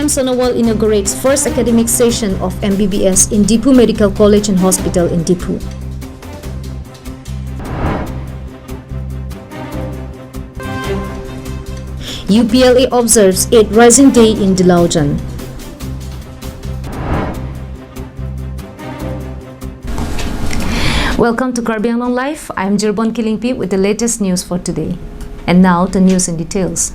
CM Sonowal inaugurates first academic session of MBBS in Dipu Medical College and Hospital in Dipu. UPLA observes 8th Rising Day in Dilaujan. Welcome to Karbi Anglong Live. I am Jirbon Kilingpi with the latest news for today. And now the news in details.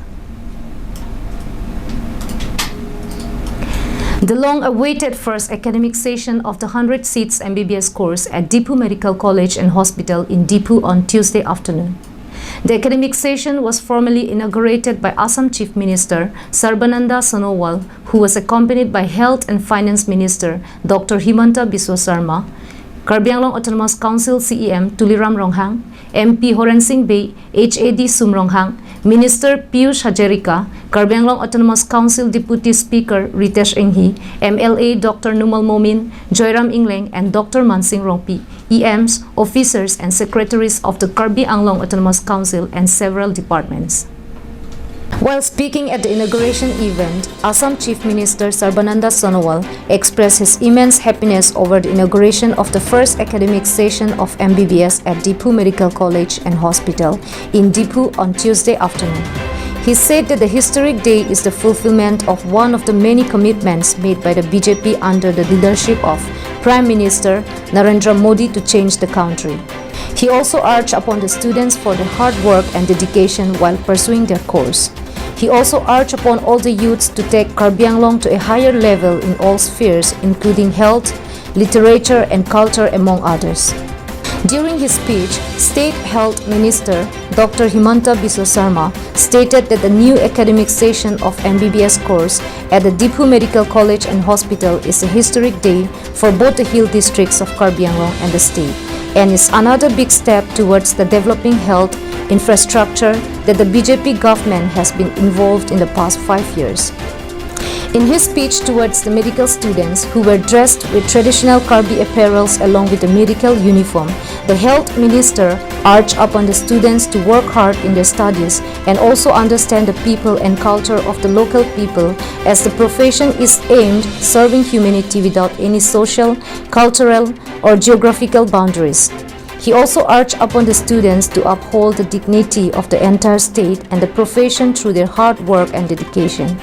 The long-awaited first academic session of the 100 seats MBBS course at Dipu Medical College and Hospital in Dipu on Tuesday afternoon. The academic session was formally inaugurated by Assam Chief Minister Sarbananda Sonowal, who was accompanied by Health and Finance Minister Dr. Himanta Biswa Sarma, Karbi Anglong Autonomous Council CEM Tuliram Ronghang, MP Horen Singh Bey, HAD Sumronghang, Minister Piyush Hajarika, Karbi Anglong Autonomous Council Deputy Speaker Ritesh Enghi, MLA Dr. Numal Momin, Joyram Ingleng, and Dr. Mansing Rongpi, EMs, officers, and secretaries of the Karbi Anglong Autonomous Council and several departments. While speaking at the inauguration event, Assam Chief Minister Sarbananda Sonowal expressed his immense happiness over the inauguration of the first academic session of MBBS at Dipu Medical College and Hospital in Dipu on Tuesday afternoon. He said that the historic day is the fulfillment of one of the many commitments made by the BJP under the leadership of Prime Minister Narendra Modi to change the country. He also urged upon the students for their hard work and dedication while pursuing their course. He also urged upon all the youths to take Karbi Anglong to a higher level in all spheres, including health, literature, and culture, among others. During his speech, State Health Minister Dr. Himanta Biswa Sarma stated that the new academic session of MBBS course at the Dipu Medical College and Hospital is a historic day for both the hill districts of Karbi Anglong and the state, and is another big step towards the developing health infrastructure that the BJP government has been involved in the past 5 years. In his speech towards the medical students who were dressed with traditional Karbi apparels along with the medical uniform, the health minister urged upon the students to work hard in their studies and also understand the people and culture of the local people, as the profession is aimed serving humanity without any social, cultural, or geographical boundaries. He also urged upon the students to uphold the dignity of the entire state and the profession through their hard work and dedication.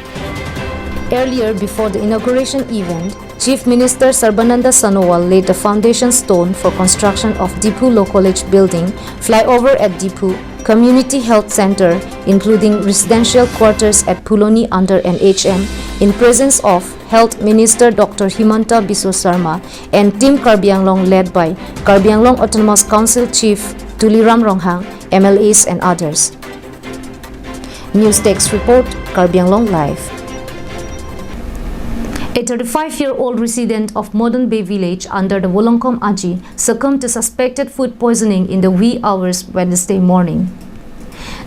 Earlier, before the inauguration event, Chief Minister Sarbananda Sonowal laid the foundation stone for construction of Dipu Law College building, flyover at Dipu, Community Health Center, including residential quarters at Puloni under an HM, in presence of Health Minister Dr. Himanta Biswa Sarma and Team Karbi Anglong led by Karbi Anglong Autonomous Council Chief Tuliram Ronghang, MLAs, and others. News Text Report, Karbi Anglong Live. A 35-year-old resident of Modern Bay Village under the Wolongkom Aji succumbed to suspected food poisoning in the wee hours Wednesday morning.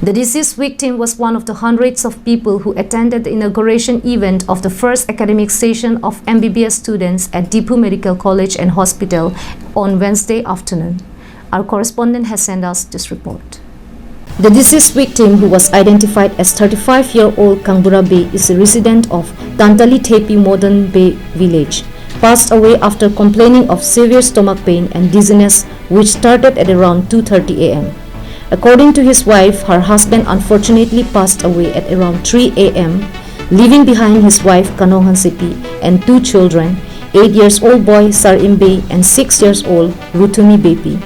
The deceased victim was one of the hundreds of people who attended the inauguration event of the first academic session of MBBS students at Dipu Medical College and Hospital on Wednesday afternoon. Our correspondent has sent us this report. The deceased victim, who was identified as 35-year-old Kangbura Bay, is a resident of Tantali Tepi Modern Bay Village, passed away after complaining of severe stomach pain and dizziness which started at around 2:30 a.m. According to his wife, her husband unfortunately passed away at around 3 a.m., leaving behind his wife Kanongan Sipi and 2 children, 8-year-old boy Sarim Bey and 6-year-old Rutumi Bepi.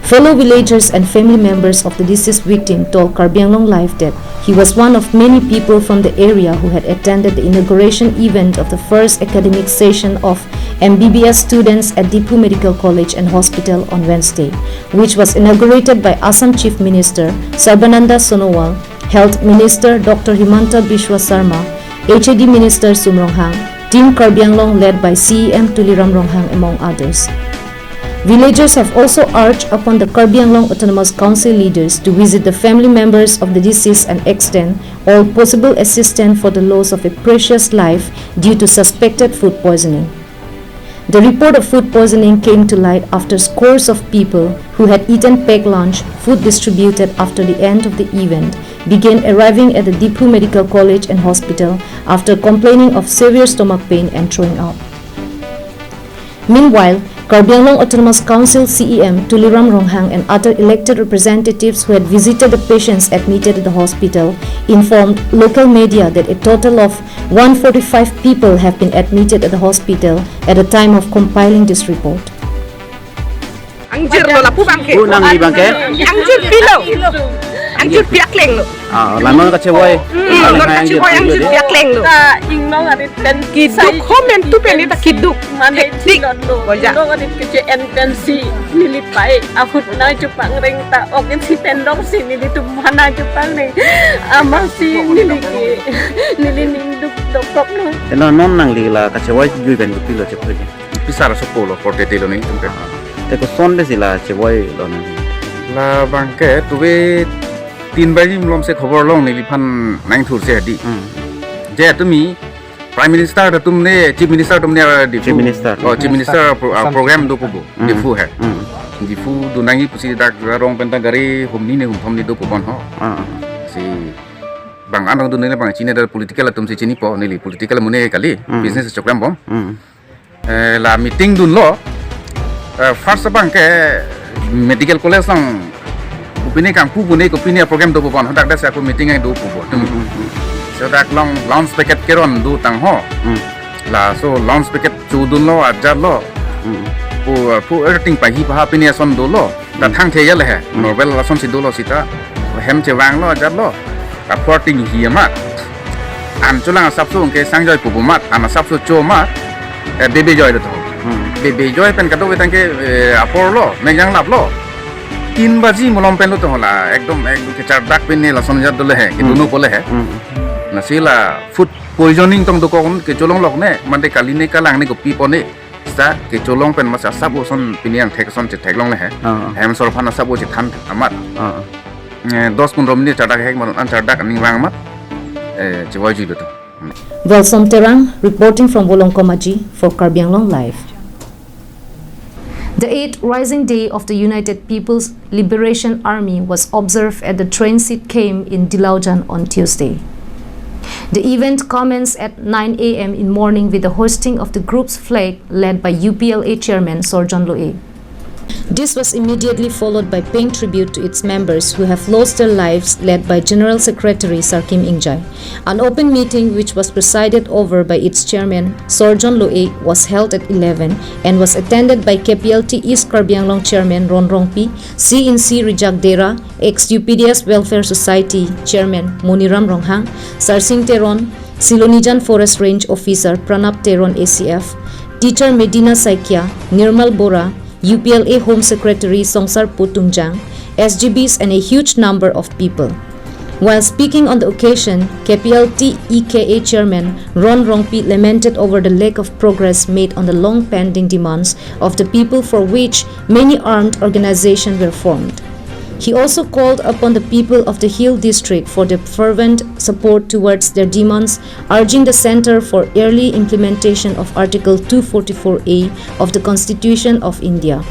Fellow villagers and family members of the deceased victim told Karbi Anglong Live that he was one of many people from the area who had attended the inauguration event of the first academic session of MBBS students at Dipu Medical College and Hospital on Wednesday, which was inaugurated by Assam Chief Minister Sarbananda Sonowal, Health Minister Dr. Himanta Biswa Sarma, HAD Minister Sumronghang, Team Karbi Anglong led by CEM Tuliram Ronghang, among others. Villagers have also urged upon the Karbi Anglong Autonomous Council leaders to visit the family members of the deceased and extend all possible assistance for the loss of a precious life due to suspected food poisoning. The report of food poisoning came to light after scores of people who had eaten packed lunch, food distributed after the end of the event, began arriving at the Dipu Medical College and Hospital after complaining of severe stomach pain and throwing up. Meanwhile, Karbi Anglong Autonomous Council CEM Tuliram Ronghang and other elected representatives who had visited the patients admitted at the hospital informed local media that a total of 145 people have been admitted at the hospital at the time of compiling this report. Anjir lo lapu bangke. Nang di bangke. Anjir kilo. Anjir piak leng lo. Lamang kecewa. Lo kaci boy anjir piak leng lo. Ta ingno ngarit kan Kiduk komen tu peli ta kiduk. mane cilon lo. Boja. Lo ngarit kece entensi nilipai. Aku na Jepang reng ta okin si pendong si nilitu mana Jepang reng. Ama si niliki nilining dokok no. Eno non nang lila kecewa jui ben pilo cepet. Pisara sopolo porte telo ni tempe. Teko sonde sila cewa lo nang. La bangke tuwe 3 bagi belum se खबर long ni lipan nang thur se di. Je tumi Prime Minister तुमने Chief Minister तुमने Chief Minister. Chief Minister program do pubo difu hai. Difu dunangi pusi dak rong pentang gari humni ne humni do pubon ho. Si bang anang dunne bang China dar political tum se chini po nili political mune kali business program bom. La meeting dun lo first bang ke medical college sang upini kang pu bune upini program do pubon dak das aku meeting ai do pubo. So dak long launch packet keron do tang ho. La so launch packet chu dun lo ajar lo. pu everything pa hi pa pini son do lo. Da thang the yal he. Novel la son si do lo sita. Hem che wang lo ajar lo. Ka porting hi ma. An chulang sap su ke sang joy pubu mat an sap su cho ma. Baby joy do. Baby joy pen ka do tang ke apor lo, me yang lap lo. 3 baji mulom pen lo to la ekdom ke char dak pin ne la son jar do le he ke dono pole he. Na sila food poisoning tong do kon ke cholong lok ne mande kali ne kalang ne ko pi pone sa ke cholong pen masa sabo son piniang thek son che thek long le he hem sor phana sabo che than amat 10-15 minit chadak hek man an chadak ning wang mat che wai ji do to. Velsom Terang reporting from Wolongkomaji for Karbi Anglong Live. The 8th Rising Day of the United People's Liberation Army was observed at the train seat camp in Dilaujan on Tuesday. The event commenced at 9 a.m. in morning with the hoisting of the group's flag led by UPLA chairman Sorjon Loe. This was immediately followed by paying tribute to its members who have lost their lives, led by General Secretary Sarkim Ingjai. An open meeting which was presided over by its chairman Sorjon Loe was held at 11 and was attended by KPLT East Karbi Anglong chairman Ron Rongpi, CNC Rijak Dera, ex-UPDS Welfare Society chairman Moniram Ronghang, Sarsing Teron, Silonijan Forest Range officer Pranap Teron ACF, teacher Medina Saikia, Nirmal Bora, UPLA Home Secretary Songsar Putungjang, SGBs and a huge number of people. While speaking on the occasion, KPLT EKA Chairman Ron Rongpi lamented over the lack of progress made on the long-pending demands of the people for which many armed organizations were formed. He also called upon the people of the Hill District for their fervent support towards their demands, urging the Center for early implementation of Article 244A of the Constitution of India.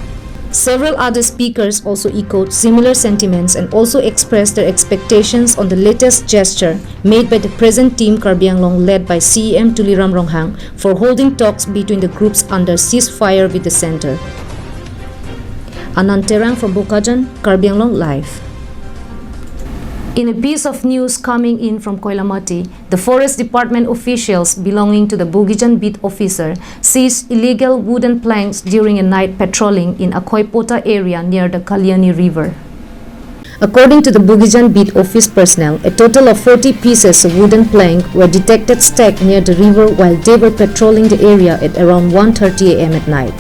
Several other speakers also echoed similar sentiments and also expressed their expectations on the latest gesture made by the present team Karbi Anglong led by CEM Tuliram Ronghang for holding talks between the groups under ceasefire with the Center. Anand Terang from Bokajan, Karbi Anglong Live. In a piece of news coming in from Koilamati, the Forest Department officials belonging to the Bugijan Beat officer seized illegal wooden planks during a night patrolling in Akoipota area near the Kalyani River. According to the Bugijan Beat office personnel, a total of 40 pieces of wooden plank were detected stacked near the river while they were patrolling the area at around 1:30 a.m. at night.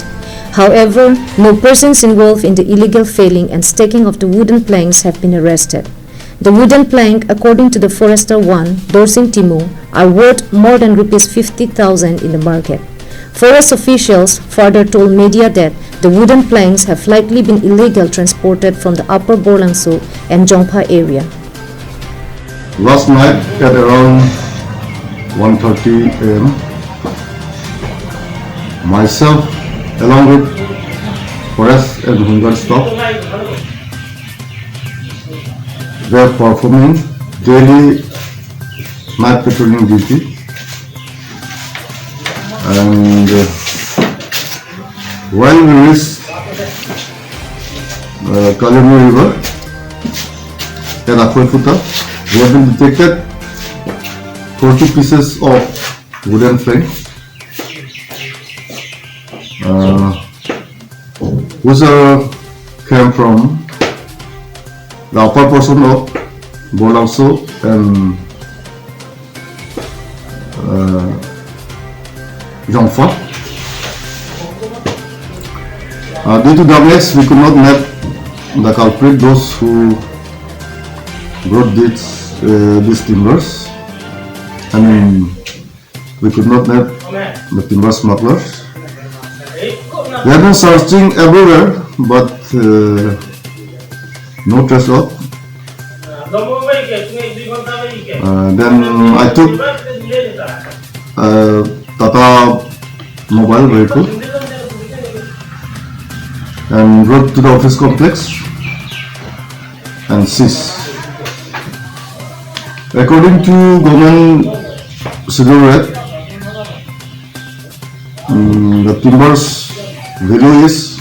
However, no persons involved in the illegal felling and stacking of the wooden planks have been arrested. The wooden plank, according to the Forester 1, Dorsing Timu, are worth more than Rs 50,000 in the market. Forest officials further told media that the wooden planks have likely been illegally transported from the Upper Borlangso and Jongpa area. Last night at around 1:30 a.m., myself along with forest and hunger stock. They are performing daily night patrolling duty, and when we reach Kalemu River and Akwaifuta, we have been detected 40 pieces of wooden frame, which came from the upper portion of Bolangso and Jongfa. Due to damage, we could not map the culprit, those who brought these timbers. I mean, we could not map the timber smugglers. We have been searching everywhere, but no trace of. Then I took Tata mobile vehicle and rode to the office complex and seized. According to government schedule rate, the timber's value is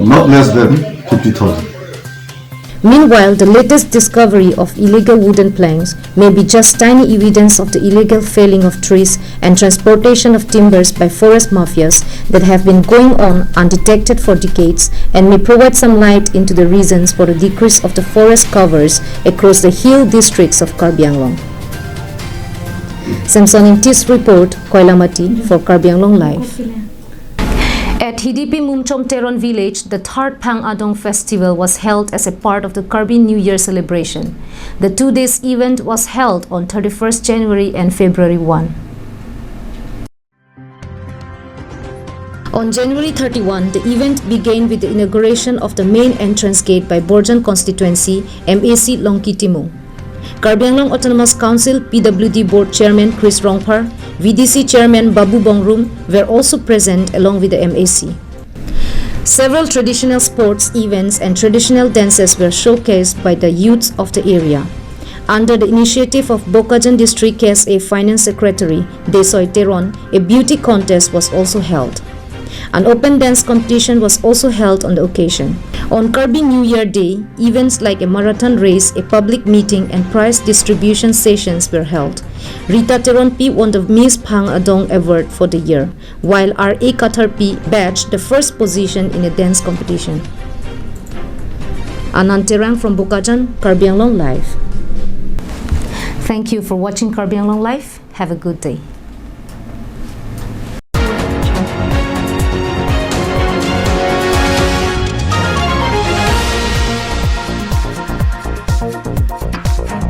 not less than 50,000. Meanwhile, the latest discovery of illegal wooden planks may be just tiny evidence of the illegal felling of trees and transportation of timbers by forest mafias that have been going on undetected for decades, and may provide some light into the reasons for the decrease of the forest covers across the hill districts of Karbi Anglong. Samson Intis report, Koilamati for Karbi Anglong Live. At Hidipi Mumchom Teron village, the third Phang Adong festival was held as a part of the Karbi New Year celebration. The 2 days event was held on 31st January and February 1. On January 31, the event began with the inauguration of the main entrance gate by Borjan Constituency MAC Longki Timung. Karbi Anglong Autonomous Council PWD Board Chairman Chris Rongpar, VDC Chairman Babu Bongrum were also present along with the MAC. Several traditional sports events and traditional dances were showcased by the youths of the area. Under the initiative of Bokajang District KSA Finance Secretary Desoy Teron, a beauty contest was also held. An open dance competition was also held on the occasion. On Karbi New Year Day, events like a marathon race, a public meeting, and prize distribution sessions were held. Rita Teron P won the Miss Phang Adong Award for the year, while R.A. Qatar P badged the first position in a dance competition. Anand Terang from Bokajang, Karbi Anglong Live. Thank you for watching Karbi Anglong Live. Have a good day.